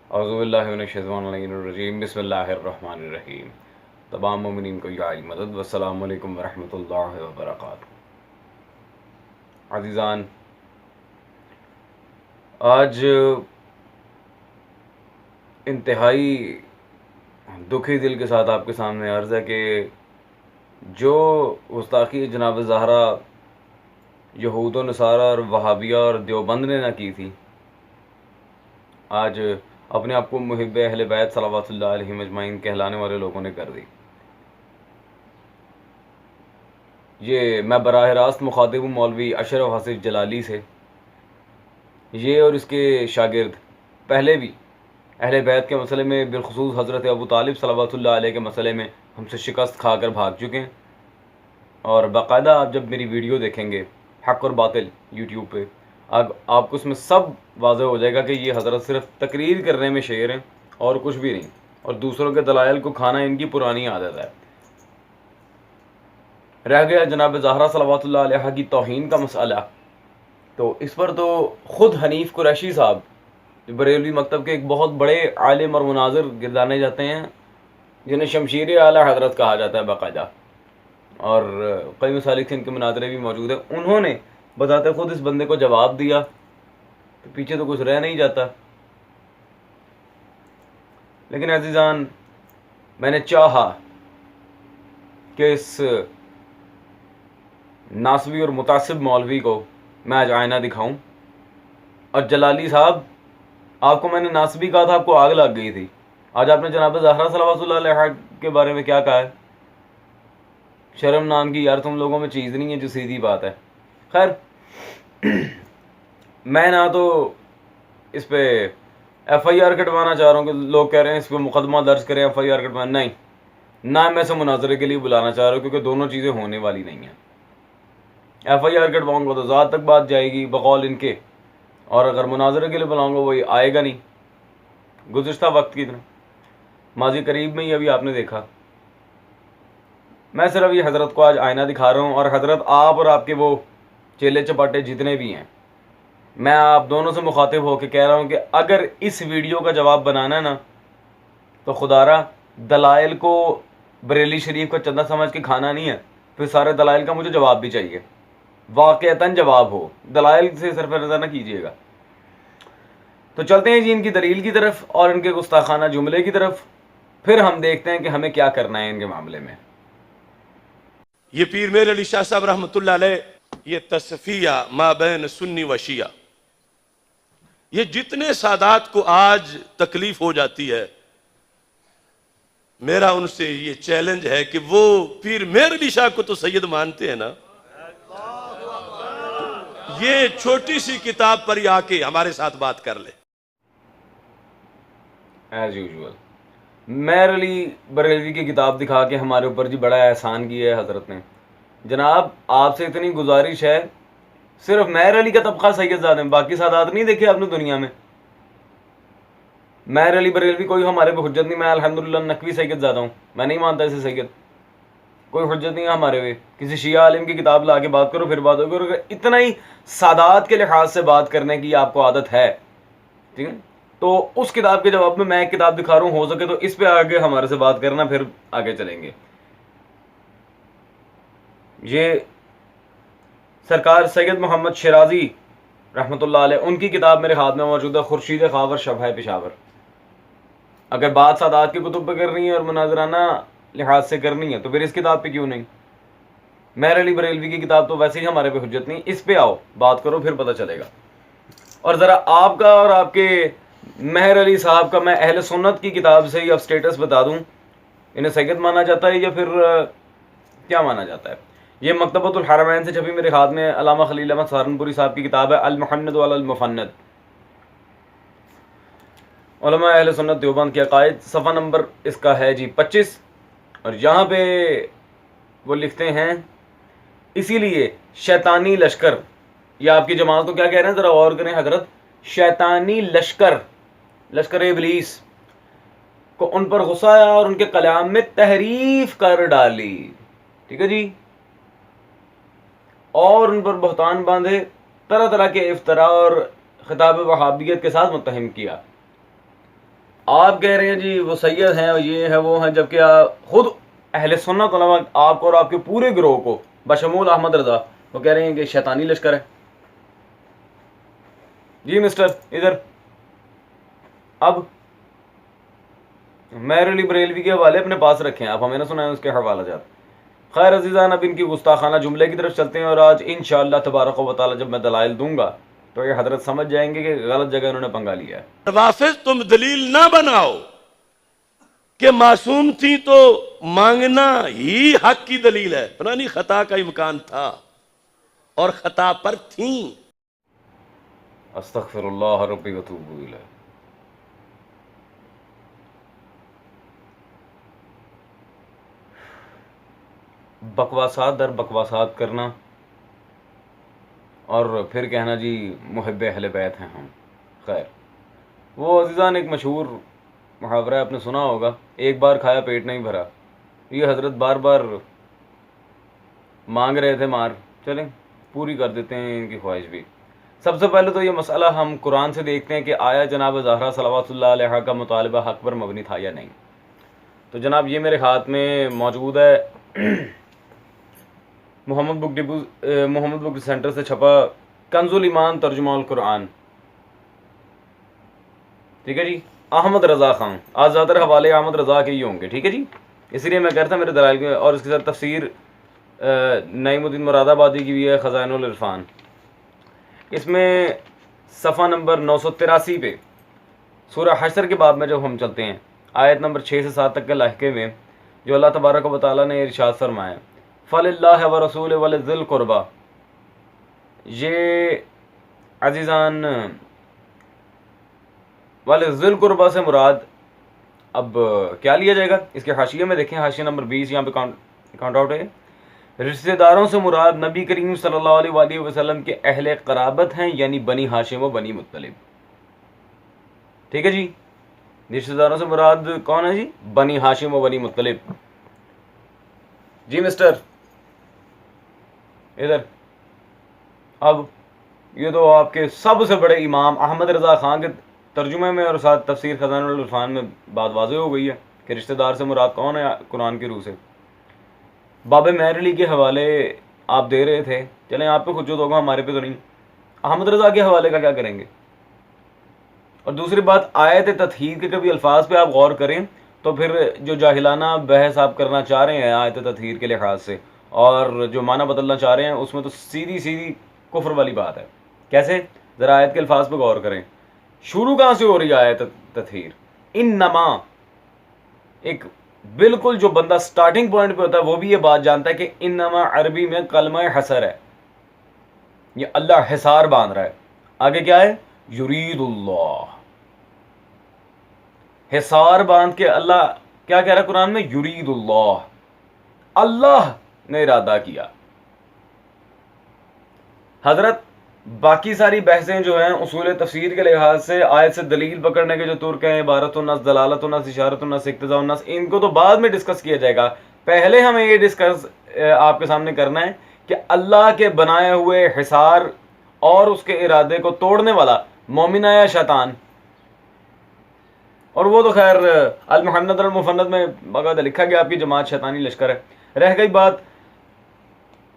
اعوذ باللہ من الشیطان الرجیم، بسم اللہ الرحمن الرحیم۔ تمام مومنین کو یا مدد، والسلام علیکم ورحمۃ اللہ وبرکاتہ۔ عزیزان، آج انتہائی دکھی دل کے ساتھ آپ کے سامنے عرض ہے کہ جو گستاخی جناب زہرا یہود و نصارہ اور وہابیہ اور دیوبند نے نہ کی تھی، آج اپنے آپ کو محب اہل بیت صلوات اللہ علیہ مجمعین کہلانے والے لوگوں نے کر دی۔ یہ میں براہ راست مخاطب ہوں مولوی اشرف حسیف جلالی سے۔ یہ اور اس کے شاگرد پہلے بھی اہل بیت کے مسئلے میں، بالخصوص حضرت ابو طالب صلوات اللہ علیہ کے مسئلے میں ہم سے شکست کھا کر بھاگ چکے ہیں، اور باقاعدہ آپ جب میری ویڈیو دیکھیں گے حق اور باطل یوٹیوب پہ، اب آپ کو اس میں سب واضح ہو جائے گا کہ یہ حضرت صرف تقریر کرنے میں شعر ہیں اور کچھ بھی نہیں، اور دوسروں کے دلائل کو کھانا ان کی پرانی عادت ہے۔ رہ گیا جناب زہرا صلوات اللہ علیہ کی توہین کا مسئلہ، تو اس پر تو خود حنیف قریشی صاحب جو بریلوی مکتب کے ایک بہت بڑے عالم اور مناظر گردانے جاتے ہیں، جنہیں شمشیر اعلیٰ حضرت کہا جاتا ہے باقاعدہ، اور کئی مسالک سے ان کے مناظرے بھی موجود ہیں، انہوں نے بتاتے خود اس بندے کو جواب دیا، تو پیچھے تو کچھ رہ نہیں جاتا۔ لیکن عزیزان، میں نے چاہا کہ اس ناسبی اور متعصب مولوی کو میں آج آئینہ دکھاؤں، اور جلالی صاحب، آپ کو میں نے ناسبی کہا تھا، آپ کو آگ لگ گئی تھی، آج آپ نے جناب زہرا صلوات اللہ علیہ کے بارے میں کیا کہا ہے؟ شرم نام کی یار تم لوگوں میں چیز نہیں ہے، جو سیدھی بات ہے۔ خیر، میں نہ تو اس پہ ایف آئی آر کٹوانا چاہ رہا ہوں کہ لوگ کہہ رہے ہیں اس پہ مقدمہ درج کریں، ایف آئی آر کٹوانا، نہیں، نہ میں اسے مناظرے کے لیے بلانا چاہ رہا ہوں، کیونکہ دونوں چیزیں ہونے والی نہیں ہیں۔ ایف آئی آر کٹواؤں گا تو ذات تک بات جائے گی بقول ان کے، اور اگر مناظرے کے لیے بلاؤں گا وہی آئے گا نہیں۔ گزشتہ وقت کی طرح ماضی قریب میں ہی ابھی آپ نے دیکھا، میں صرف یہ حضرت کو آج آئینہ دکھا رہا ہوں، اور حضرت آپ اور آپ کے وہ چیلے چپاٹے جتنے بھی ہیں، میں آپ دونوں سے مخاطب ہو کے کہہ رہا ہوں کہ اگر اس ویڈیو کا جواب بنانا ہے نا، تو خدا را دلائل کو بریلی شریف کا چندہ سمجھ کے کھانا نہیں ہے، پھر سارے دلائل کا مجھے جواب بھی چاہیے، واقعتاً جواب ہو، دلائل سے صرف نظر نہ کیجیے گا۔ تو چلتے ہیں جی ان کی دلیل کی طرف اور ان کے گستاخانہ جملے کی طرف، پھر ہم دیکھتے ہیں کہ ہمیں کیا کرنا ہے ان کے معاملے میں۔ یہ پیر میر علی شاہ صاحب رحمۃ اللہ علیہ، یہ تصفیہ ما بین سنی و شیعہ، یہ جتنے سادات کو آج تکلیف ہو جاتی ہے، میرا ان سے یہ چیلنج ہے کہ وہ پیر میر علی شاہ کو تو سید مانتے ہیں نا، یہ چھوٹی سی کتاب پر ہی آ کے ہمارے ساتھ بات کر لے۔ ایز یوزول میر علی بریلوی کی کتاب دکھا کے ہمارے اوپر جی بڑا احسان کیا ہے حضرت نے۔ جناب آپ سے اتنی گزارش ہے، صرف میر علی کا طبقہ سید زادہ ہیں، باقی سادات نہیں دیکھے آپ نے دنیا میں؟ میر علی بریلوی کوئی ہمارے پہ حجت نہیں، میں الحمدللہ نقوی سید زادہ ہوں، میں نہیں مانتا اسے سید، کوئی حجت نہیں ہے ہمارے پہ۔ کسی شیعہ عالم کی کتاب لا کے بات کرو پھر بات ہوگی، اور اتنا ہی سادات کے لحاظ سے بات کرنے کی آپ کو عادت ہے، ٹھیک ہے، تو اس کتاب کے جواب میں میں ایک کتاب دکھا رہا ہوں، ہو سکے تو اس پہ آگے ہمارے سے بات کرنا، پھر آگے چلیں گے۔ یہ سرکار سید محمد شیرازی رحمۃ اللہ علیہ، ان کی کتاب میرے ہاتھ میں موجود ہے، خورشید خاور شبہ پشاور۔ اگر بات سادات کی کتب پہ کرنی ہے اور مناظرانہ لحاظ سے کرنی ہے تو پھر اس کتاب پہ کیوں نہیں؟ میر علی بریلوی کی کتاب تو ویسے ہی ہمارے پہ حجت نہیں، اس پہ آؤ بات کرو پھر پتہ چلے گا۔ اور ذرا آپ کا اور آپ کے مہر علی صاحب کا میں اہل سنت کی کتاب سے ہی اب سٹیٹس بتا دوں، انہیں سید مانا جاتا ہے یا پھر کیا مانا جاتا ہے؟ یہ مکتبۃ الحرمین سے چھپی میرے ہاتھ میں علامہ خلیل احمد سہارنپوری صاحب کی کتاب ہے المحند والا المفند، علماء اہل سنت دیوبند کے عقائد، صفحہ نمبر اس کا ہے جی 25، اور یہاں پہ وہ لکھتے ہیں اسی لیے شیطانی لشکر، یا آپ کی جماعت کو کیا کہہ رہے ہیں ذرا غور کریں حضرت، شیطانی لشکر، لشکر ابلیس کو ان پر غصہ آیا اور ان کے کلام میں تحریف کر ڈالی، ٹھیک ہے جی، اور ان پر بہتان باندھے، طرح طرح کے افتراء اور خطاب وہابیت کے ساتھ متہم کیا۔ آپ کہہ رہے ہیں جی وہ سید ہیں اور یہ ہے وہ ہیں، جبکہ خود اہل سنت علماء آپ کو اور آپ کے پورے گروہ کو بشمول احمد رضا وہ کہہ رہے ہیں کہ شیطانی لشکر ہے. جی مسٹر ادھر اب میرلی بریلوی کے حوالے اپنے پاس رکھیں آپ، ہمیں نہ سنائیں اس کے حوالہ جات. خیر عزیزان، اب ان کی گستاخانہ جملے کی طرف چلتے ہیں، اور آج انشاءاللہ تبارک و تعالی جب میں دلائل دوں گا تو یہ حضرت سمجھ جائیں گے کہ غلط جگہ انہوں نے پنگا لیا ہے. روافظ تم دلیل نہ بناؤ کہ معصوم تھی تو مانگنا ہی حق کی دلیل ہے. پرانی خطا کا امکان تھا اور خطا پر تھیں. استغفر اللہ ربی وتوب الیہ. بکواسات در بکواسات کرنا اور پھر کہنا جی محب اہل بیت ہیں ہم. خیر، وہ عزیزان ایک مشہور محاورہ ہے، آپ نے سنا ہوگا، ایک بار کھایا پیٹ نہیں بھرا. یہ حضرت بار بار مانگ رہے تھے مار، چلیں پوری کر دیتے ہیں ان کی خواہش بھی. سب سے پہلے تو یہ مسئلہ ہم قرآن سے دیکھتے ہیں کہ آیا جناب زہرا صلوات اللہ علیہ کا مطالبہ حق پر مبنی تھا یا نہیں. تو جناب یہ میرے ہاتھ میں موجود ہے، محمد بک سینٹر سے چھپا کنز الایمان ترجمہ القرآن. ٹھیک ہے جی، احمد رضا خان. آج زیادہ تر حوالے احمد رضا کے ہی ہوں گے. ٹھیک ہے جی، اس لیے میں کہتا میرے دلائل کے، اور اس کے ساتھ تفسیر نعیم الدین مراد آبادی کی بھی ہے، خزائن العرفان. اس میں صفحہ نمبر 983 پہ سورہ حشر کے باب میں جب ہم چلتے ہیں، آیت نمبر 6 سے 7 تک کے لاحقے میں جو اللہ تبارک و تعالیٰ نے ارشاد فرمایا فَلِلَّهِ وَرَسُولِ وَلِذِّ الْقُرْبَى. یہ عزیزان وَلِذِّ الْقُرْبَى سے مراد اب کیا لیا جائے گا؟ اس کے حاشیے میں دیکھیں، حاشیہ نمبر 20 یہاں پہ کاؤنٹ آؤٹ ہے. رشتہ داروں سے مراد نبی کریم صلی اللہ علیہ وآلہ وسلم کے اہل قرابت ہیں، یعنی بنی ہاشم و بنی مطلب. ٹھیک ہے جی، رشتہ داروں سے مراد کون ہے جی؟ بنی ہاشم و بنی مطلب. جی مسٹر ادھر اب یہ تو آپ کے سب سے بڑے امام احمد رضا خان کے ترجمے میں اور ساتھ تفسیر خزائن العرفان میں بات واضح ہو گئی ہے کہ رشتہ دار سے مراد کون ہے قرآن کی روح سے. باب میرلی کے حوالے آپ دے رہے تھے، چلیں آپ پہ خود ہوگا، ہمارے پہ تو نہیں. احمد رضا کے حوالے کا کیا کریں گے؟ اور دوسری بات، آیت تطہیر کے کبھی الفاظ پہ آپ غور کریں تو پھر جو جاہلانہ بحث آپ کرنا چاہ رہے ہیں آیت تطہیر کے لحاظ سے اور جو معنی بدلنا چاہ رہے ہیں، اس میں تو سیدھی کفر والی بات ہے. کیسے؟ ذرا آیت کے الفاظ پہ غور کریں. شروع کہاں سے ہو رہی ہے آیت تطہیر؟ انما، ایک بالکل جو بندہ سٹارٹنگ پوائنٹ پہ ہوتا ہے وہ بھی یہ بات جانتا ہے کہ انما عربی میں کلمہ حسر ہے، یہ اللہ حصار باندھ رہا ہے. آگے کیا ہے؟ یرید اللہ، حصار باندھ کے اللہ کیا کہہ رہا ہے قرآن میں؟ یرید اللہ، اللہ نے ارادہ کیا. حضرت باقی ساری بحثیں جو ہیں اصول تفسیر کے لحاظ سے آیت سے دلیل پکڑنے کے جو ترک ہیں، عبارت النص، دلالت النص، اشارت النص، اقتضاء النص، ان کو تو بعد میں ڈسکس کیا جائے گا. پہلے ہمیں یہ ڈسکس آپ کے سامنے کرنا ہے کہ اللہ کے بنائے ہوئے حصار اور اس کے ارادے کو توڑنے والا مومن ہے یا شیطان. اور وہ تو خیر المحند المفند میں باقاعدہ لکھا گیا آپ کی جماعت شیطانی لشکر ہے. رہ گئی بات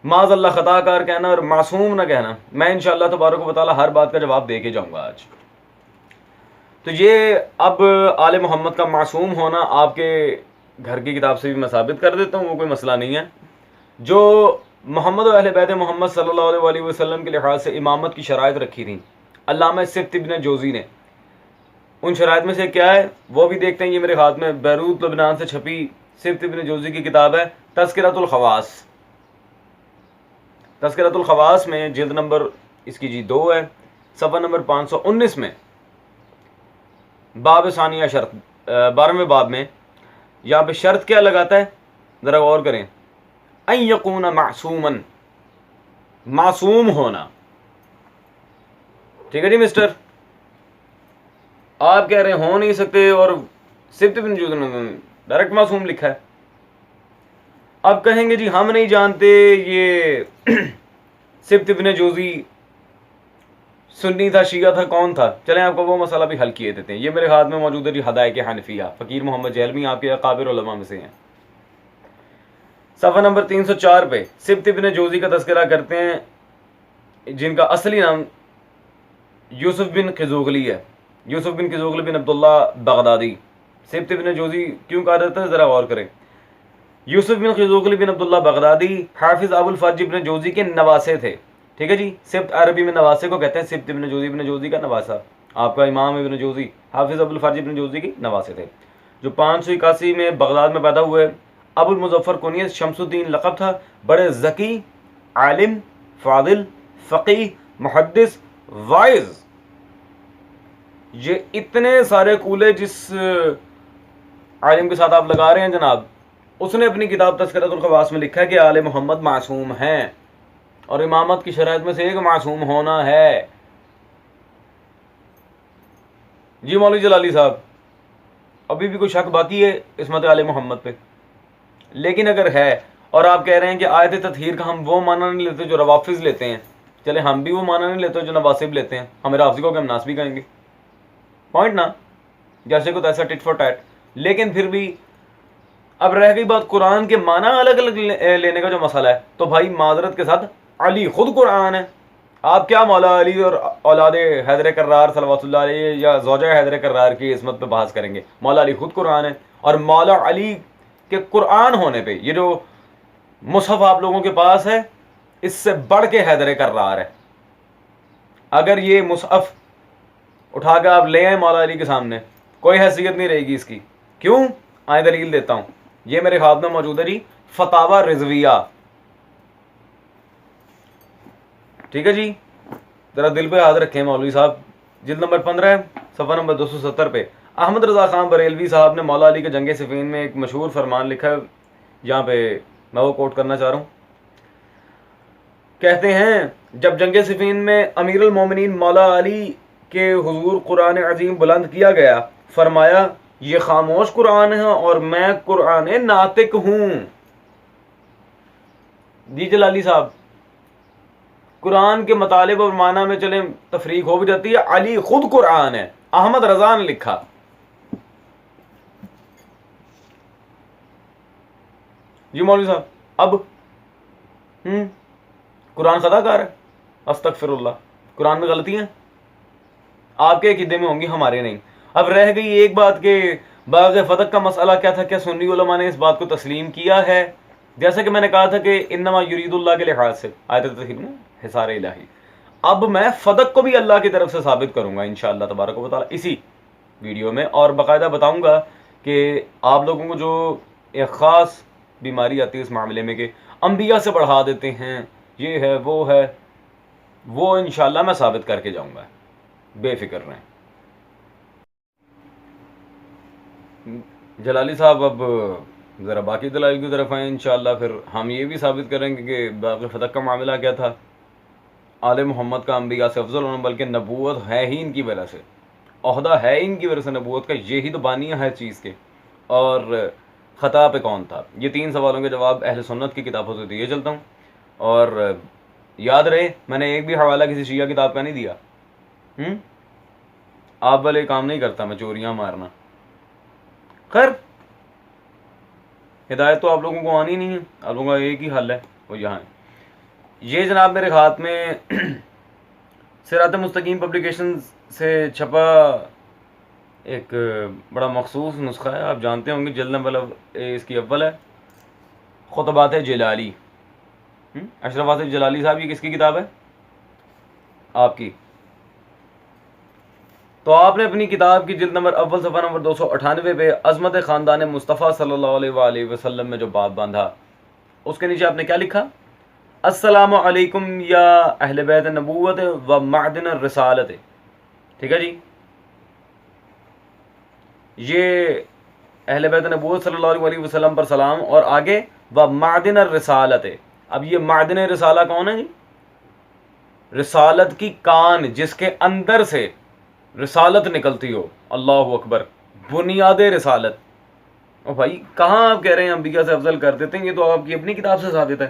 معاذ اللہ خطا کار کہنا اور معصوم نہ کہنا. میں انشاءاللہ تبارک و تعالی ہر بات کا جواب دے کے جاؤں گا آج. تو یہ اب آل محمد کا معصوم ہونا آپ کے گھر کی کتاب سے بھی میں ثابت کر دیتا ہوں، وہ کوئی مسئلہ نہیں ہے. جو محمد و اہل بیت محمد صلی اللہ علیہ وآلہ وسلم کے لحاظ سے امامت کی شرائط رکھی تھیں علامہ سبت ابن جوزی نے، ان شرائط میں سے کیا ہے وہ بھی دیکھتے ہیں. یہ میرے ہاتھ میں بیروت لبنان سے چھپی سبت ابن جوزی کی کتاب ہے تذکرۃ الخواص. تذکرۃ الخواص میں جلد نمبر اس کی جی 2 ہے، صفحہ نمبر 519 میں باب ثانیہ شرط 12ویں باب میں یہاں پہ شرط کیا لگاتا ہے ذرا غور کریں. ان یکون معصوما، معصوم ہونا. ٹھیک ہے جی مسٹر، آپ کہہ رہے ہیں ہو نہیں سکتے اور سبت بن جوزی نے ڈائریکٹ معصوم لکھا ہے. اب کہیں گے جی ہم نہیں جانتے یہ سبت بن جوزی سنی تھا، شیعہ تھا، کون تھا؟ چلیں آپ کو وہ مسئلہ بھی حل کیے دیتے ہیں. یہ میرے ہاتھ میں موجود ہے جی ہدایق حنفیہ، فقیر محمد جہلمی آپ کے اکابر علماء میں سے ہیں. صفحہ نمبر 304 پہ سبت ابن جوزی کا تذکرہ کرتے ہیں، جن کا اصلی نام یوسف بن قزوغلی ہے، یوسف بن قزوغلی بن عبداللہ بغدادی. سبت ابن جوزی کیوں کہا جاتا ہے ذرا غور کریں. یوسف بن قزوغلی بن عبداللہ بغدادی حافظ ابو الفرج ابن جوزی کے نواسے تھے. ٹھیک ہے جی، سبت عربی میں نواسے کو کہتے ہیں. سبت ابن جوزی کا نواسا آپ کا امام ابن جوزی حافظ ابو الفرج ابن جوزی کی نواسے تھے، جو 581 میں بغداد میں پیدا ہوئے. ابو المظفر کنیت شمس الدین لقب تھا. بڑے ذکی، عالم، فاضل، فقی، محدث، واعظ. یہ اتنے سارے کولے جس عالم کے ساتھ آپ لگا رہے ہیں جناب، اس نے اپنی کتاب تذکرۃ الخواص میں لکھا ہے کہ آل محمد معصوم ہیں، اور امامت کی شرائط میں سے ایک معصوم ہونا ہے. جی مولوی جلالی صاحب، ابھی بھی کوئی شک باقی ہے عصمت آل محمد پہ؟ لیکن اگر ہے اور آپ کہہ رہے ہیں کہ آیت تطہیر کا ہم وہ معنی نہیں لیتے جو روافظ لیتے ہیں، چلے ہم بھی وہ معنی نہیں لیتے جو نواسب لیتے ہیں، ہمیں رافضی کو کہ ہم ناسبی کہیں گے. پوائنٹ نا، جیسے کو تیسا ٹٹ فور ٹیٹ. لیکن پھر بھی اب رہ گئی بات قرآن کے معنی الگ الگ لینے کا جو مسئلہ ہے، تو بھائی معذرت کے ساتھ علی خود قرآن ہے. آپ کیا مولا علی اور اولاد حیدر کرار صلوات اللہ علیہ یا زوجہ حیدر کرار کی عصمت پہ بحث کریں گے؟ مولا علی خود قرآن ہے، اور مولا علی کے قرآن ہونے پہ یہ جو مصحف آپ لوگوں کے پاس ہے، اس سے بڑھ کے حیدر کرار ہے. اگر یہ مصحف اٹھا کے آپ لے آئیں مولا علی کے سامنے، کوئی حیثیت نہیں رہے گی اس کی. کیوں؟ آئیں دلیل دیتا ہوں. یہ میرے ہاتھ میں موجود ہے جی فتاوی رضویہ. ٹھیک ہے جی، ذرا دل پہ یاد رکھیں مولوی صاحب. جلد نمبر 15 صفحہ نمبر 270 پہ احمد رضا خان بریلوی صاحب نے مولا علی کے جنگ صفین میں ایک مشہور فرمان لکھا ہے، جہاں پہ میں وہ کوٹ کرنا چاہ رہا ہوں. کہتے ہیں جب جنگ صفین میں امیر المومنین مولا علی کے حضور قرآن عظیم بلند کیا گیا، فرمایا یہ خاموش قرآن ہے اور میں قرآن ناطق ہوں. جی جلالی صاحب، قرآن کے مطالب اور معنی میں چلیں تفریق ہو بھی جاتی ہے، علی خود قرآن ہے. احمد رضا نے لکھا. جی مولوی صاحب، اب قرآن خطا کار ہے؟ استغفر اللہ. قرآن میں غلطیاں آپ کے عقیدے میں ہوں گی، ہمارے نہیں. اب رہ گئی ایک بات کہ باغ فتح کا مسئلہ کیا تھا، کیا سنی علماء نے اس بات کو تسلیم کیا ہے؟ جیسا کہ میں نے کہا تھا کہ انما یرید اللہ کے لحاظ سے آیت تطہیر میں حصار الہی. اب میں فتح کو بھی اللہ کی طرف سے ثابت کروں گا انشاءاللہ تبارک و تعالی اسی ویڈیو میں، اور باقاعدہ بتاؤں گا کہ آپ لوگوں کو جو ایک خاص بیماری آتی ہے اس معاملے میں کہ انبیاء سے بڑھا دیتے ہیں، یہ ہے وہ ہے، وہ انشاءاللہ میں ثابت کر کے جاؤں گا، بے فکر رہیں. جلالی صاحب اب ذرا باقی دلائل کی طرف آئیں انشاءاللہ، پھر ہم یہ بھی ثابت کریں گے کہ باغ فتح کا معاملہ کیا تھا. آل محمد کا انبیاء سے افضل ہونا، بلکہ نبوت ہے ہی ان کی وجہ سے، عہدہ ہے ان کی وجہ سے نبوت کا، یہی تو بانیہ ہے چیز کے. اور خطا پہ کون تھا؟ یہ 3 سوالوں کے جواب اہل سنت کی کتابوں سے دیے چلتا ہوں. اور یاد رہے میں نے ایک بھی حوالہ کسی شیعہ کتاب کا نہیں دیا. آپ والے کام نہیں کرتا میں، چوریاں مارنا. خیر، ہدایت تو آپ لوگوں کو آنی نہیں ہے، آپ لوگوں کا ایک ہی حل ہے، وہ یہاں ہے. یہ جناب میرے ہاتھ میں صراط مستقیم پبلیکیشن سے چھپا ایک بڑا مخصوص نسخہ ہے، آپ جانتے ہوں گے. جلد نمبر اس کی اول ہے، خطبات جلالی. اشرف آصف جلالی صاحب، یہ کس کی کتاب ہے؟ آپ کی. تو آپ نے اپنی کتاب کی جلد نمبر اول صفحہ نمبر 298 پہ عظمت خاندان مصطفیٰ صلی اللہ علیہ وآلہ وسلم میں جو باب باندھا، اس کے نیچے آپ نے کیا لکھا؟ السلام علیکم یا اہل بیت نبوت و معدن الرسالت. ٹھیک ہے جی، یہ اہل بیت نبوت صلی اللہ علیہ وسلم پر سلام، اور آگے و معدن الرسالت. اب یہ معدن رسالہ کون ہے جی؟ رسالت کی کان، جس کے اندر سے رسالت نکلتی ہو. اللہ اکبر، بنیاد رسالت. او بھائی کہاں آپ کہہ رہے ہیں انبیاء سے افضل کر دیتے ہیں؟ یہ تو آپ کی اپنی کتاب سے ثابت ہے.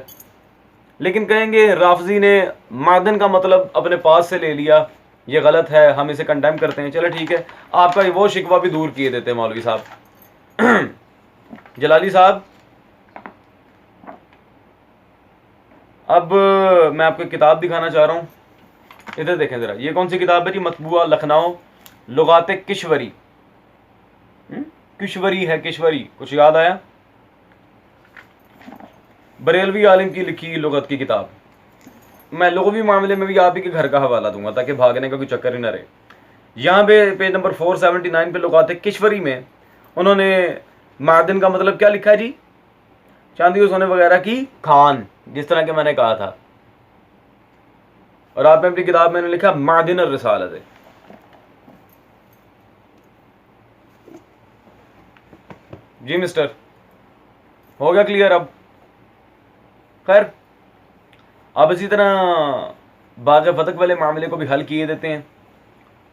لیکن کہیں گے رافضی نے معدن کا مطلب اپنے پاس سے لے لیا، یہ غلط ہے, ہم اسے کنڈیم کرتے ہیں. چلے ٹھیک ہے, آپ کا وہ شکوہ بھی دور کیے دیتے ہیں مولوی صاحب. جلالی صاحب, اب میں آپ کو کتاب دکھانا چاہ رہا ہوں, ادھر دیکھیں ذرا. یہ کون سی کتاب ہے جی؟ مطبوعہ لکھنؤ لغات کشوری. کشوری ہے, کشوری, کچھ یاد آیا؟ بریلوی عالم کی لکھی لغت کی کتاب. میں لغوی معاملے میں بھی آپ ہی کے گھر کا حوالہ دوں گا تاکہ بھاگنے کا کوئی چکر ہی نہ رہے. یہاں پہ پیج نمبر 479 پہ لغات کشوری میں انہوں نے معدن کا مطلب کیا لکھا ہے جی؟ چاندی و سونے وغیرہ کی کھان, جس طرح کہ میں نے کہا تھا. اور آپ نے اپنی کتاب میں نے لکھا معدن الرسالہ. جی مسٹر, ہو گیا کلیئر اب؟ خیر, اب اسی طرح باغ فتق والے معاملے کو بھی حل کیے دیتے ہیں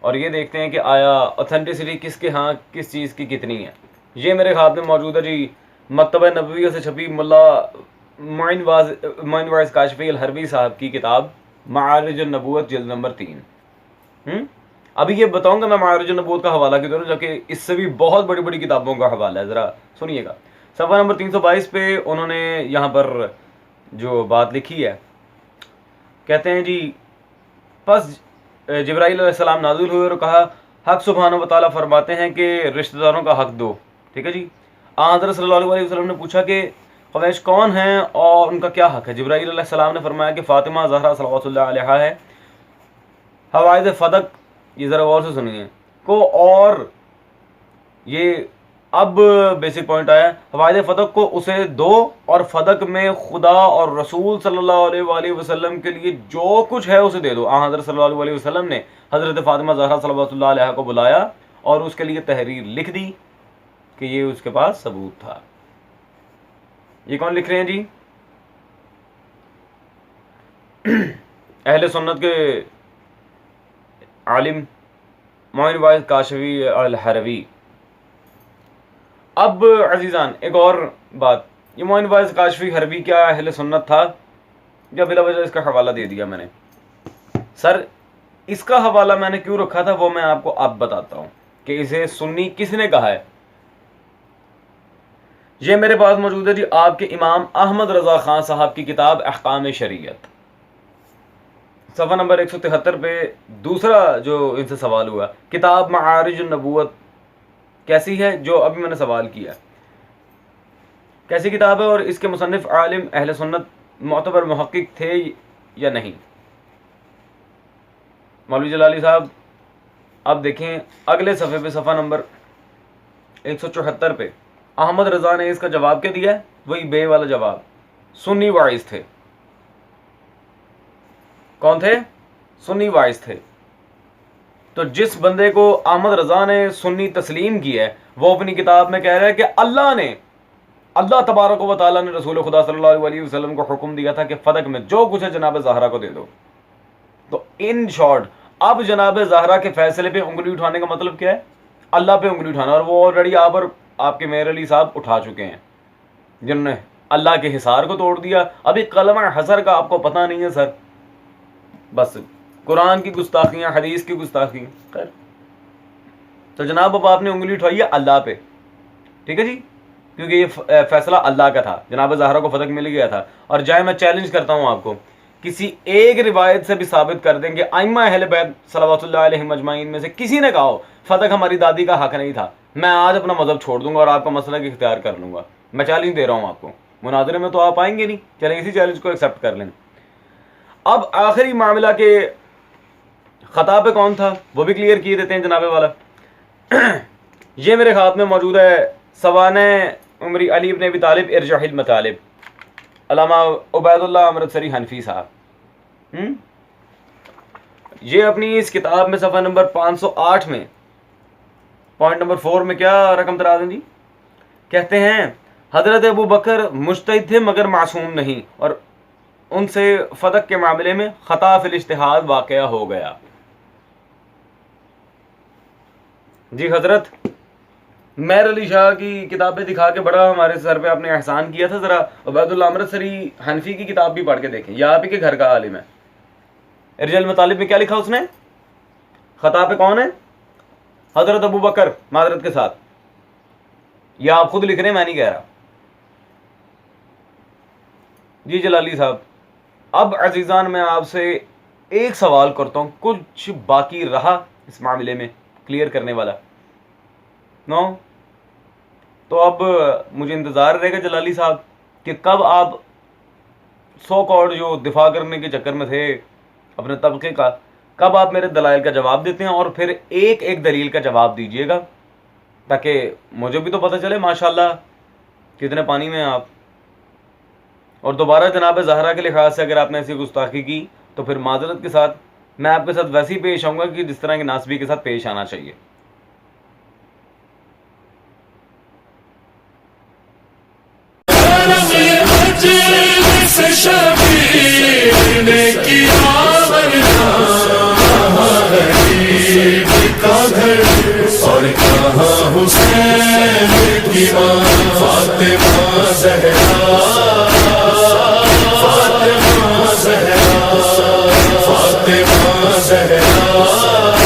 اور یہ دیکھتے ہیں کہ آیا اوتھینٹسٹی کس کے ہاں کس چیز کی کتنی ہے. یہ میرے ہاتھ میں موجود ہے جی, مکتبہ نبویہ سے چھپی ملا معین واعظ کاشفی الحربی صاحب کی کتاب معارج النبوت جلد نمبر 3. ابھی یہ بتاؤں گا میں معارج النبوت کا حوالہ کیوں دوں, جبکہ اس سے بھی بہت بڑی بڑی کتابوں کا حوالہ ہے. ذرا سنیے گا. صفحہ نمبر 322 پہ انہوں نے یہاں پر جو بات لکھی ہے, کہتے ہیں جی پس جبرائیل علیہ السلام نازل ہوئے اور کہا حق سبحانہ و تعالیٰ فرماتے ہیں کہ رشتہ داروں کا حق دو. ٹھیک ہے جی. حضرت صلی اللہ علیہ وسلم نے پوچھا کہ قریش کون ہیں اور ان کا کیا حق ہے؟ جبرائیل علیہ السلام نے فرمایا کہ فاطمہ زہرا صلوات اللہ علیہا ہے. حوائز فدق, یہ ذرا غور سے سنیے کو, اور یہ اب بیسک پوائنٹ آیا, حوائز فدق کو اسے دو اور فدق میں خدا اور رسول صلی اللہ علیہ وآلہ وسلم کے لیے جو کچھ ہے اسے دے دو. حضرت صلی اللہ علیہ وسلم نے حضرت فاطمہ زہرا صلوات اللہ علیہا کو بلایا اور اس کے لیے تحریر لکھ دی کہ یہ اس کے پاس ثبوت تھا. یہ کون لکھ رہے ہیں جی؟ اہل سنت کے عالم معین واعظ کاشفی الحربی. اب عزیزان ایک اور بات, یہ معین واعظ کاشفی حربی کیا اہل سنت تھا یا بلا وجہ اس کا حوالہ دے دیا میں نے؟ سر اس کا حوالہ میں نے کیوں رکھا تھا وہ میں آپ کو اب بتاتا ہوں کہ اسے سنی کس نے کہا ہے. یہ میرے پاس موجود ہے جی آپ کے امام احمد رضا خان صاحب کی کتاب احکام شریعت, صفحہ نمبر 173 پہ دوسرا جو ان سے سوال ہوا, کتاب معارج النبوت کیسی ہے جو ابھی میں نے سوال کیا, کیسی کتاب ہے اور اس کے مصنف عالم اہل سنت معتبر محقق تھے یا نہیں؟ مولوی جلالی صاحب اب دیکھیں اگلے صفحے پہ, صفحہ نمبر 174 پہ احمد رضا نے اس کا جواب کیا دیا ہے؟ وہی بے والا جواب. سنی واعظ تھے. کون تھے؟ سنی واعظ تھے. تو جس بندے کو احمد رضا نے سنی تسلیم کی ہے وہ اپنی کتاب میں کہہ رہا ہے کہ اللہ تبارک و تعالیٰ نے رسول خدا صلی اللہ علیہ وسلم کو حکم دیا تھا کہ فدق میں جو کچھ ہے جناب زہرا کو دے دو. تو ان شارٹ اب جناب زہرا کے فیصلے پہ انگلی اٹھانے کا مطلب کیا ہے؟ اللہ پہ انگلی اٹھانا, اور وہ آلریڈی آپ کے میر علی صاحب اٹھا چکے ہیں جنہوں نے اللہ کے حصار کو توڑ دیا. ابھی کلمہ حصر کا آپ کو پتہ نہیں ہے سر, بس قرآن کی گستاخیاں, حدیث کی گستاخیاں. خیر تو جناب اب آپ نے انگلی اٹھائی ہے اللہ پہ, ٹھیک ہے جی, کیونکہ یہ فیصلہ اللہ کا تھا, جناب زہرا کو فتح مل گیا تھا. اور جائے میں چیلنج کرتا ہوں آپ کو, کسی ایک روایت سے بھی ثابت کر دیں کہ ائمہ اہل بیت صلوات اللہ علیہم اجمعین میں سے کسی نے کہا ہو فتح ہماری دادی کا حق نہیں تھا, میں آج اپنا مذہب چھوڑ دوں گا اور آپ کا مسئلہ اختیار کر لوں گا. میں چیلنج دے رہا ہوں آپ کو, مناظرے میں تو آپ آئیں گے نہیں, چلیں اسی چیلنج کو ایکسیپٹ کر لیں. اب آخری معاملہ کے خطا پہ کون تھا وہ بھی کلیئر کیے دیتے ہیں جناب والا. یہ میرے ہاتھ میں موجود ہے سوانح عمری علی ابن ابی طالب ارجاح المطالب, علامہ عبید اللہ امرتسری حنفی صاحب. یہ اپنی اس کتاب میں صفحہ نمبر 508 میں پوائنٹ نمبر 4 میں کیا رقم ترا دیں جی, کہتے ہیں حضرت ابو بکر مجتہد تھے مگر معصوم نہیں, اور ان سے فتح کے معاملے میں خطا فی الاجتہاد واقعہ ہو گیا. جی حضرت میر علی شاہ کی کتابیں دکھا کے بڑا ہمارے سر پہ آپ نے احسان کیا تھا, ذرا عبید اللہ امرتسری حنفی کی کتاب بھی پڑھ کے دیکھیں, یہ آپ ہی کے گھر کا عالم ہے. ارجاء المطالب میں کیا لکھا اس نے؟ خطا پہ کون ہے؟ حضرت ابو بکر معذرت کے ساتھ. یا آپ خود لکھ رہے ہیں، میں نہیں کہہ رہا. جی جلالی صاحب، اب عزیزان میں آپ سے ایک سوال کرتا ہوں، کچھ باقی رہا اس معاملے میں کلیئر کرنے والا؟ نو؟ تو اب مجھے انتظار رہے گا جلالی صاحب کہ کب آپ سو کالڈ جو دفاع کرنے کے چکر میں تھے اپنے طبقے کا، کب آپ میرے دلائل کا جواب دیتے ہیں، اور پھر ایک ایک دلیل کا جواب دیجئے گا تاکہ مجھے بھی تو پتہ چلے ماشاءاللہ کتنے پانی میں ہیں آپ. اور دوبارہ جناب زہرا کے لحاظ سے اگر آپ نے ایسی گستاخی کی تو پھر معذرت کے ساتھ میں آپ کے ساتھ ویسے ہی پیش آؤں گا کہ جس طرح کے ناسبی کے ساتھ پیش آنا چاہیے. اور کہاں حسین کی ماں فاطمہ زہرا، فاطمہ زہرا، فاطمہ زہرا.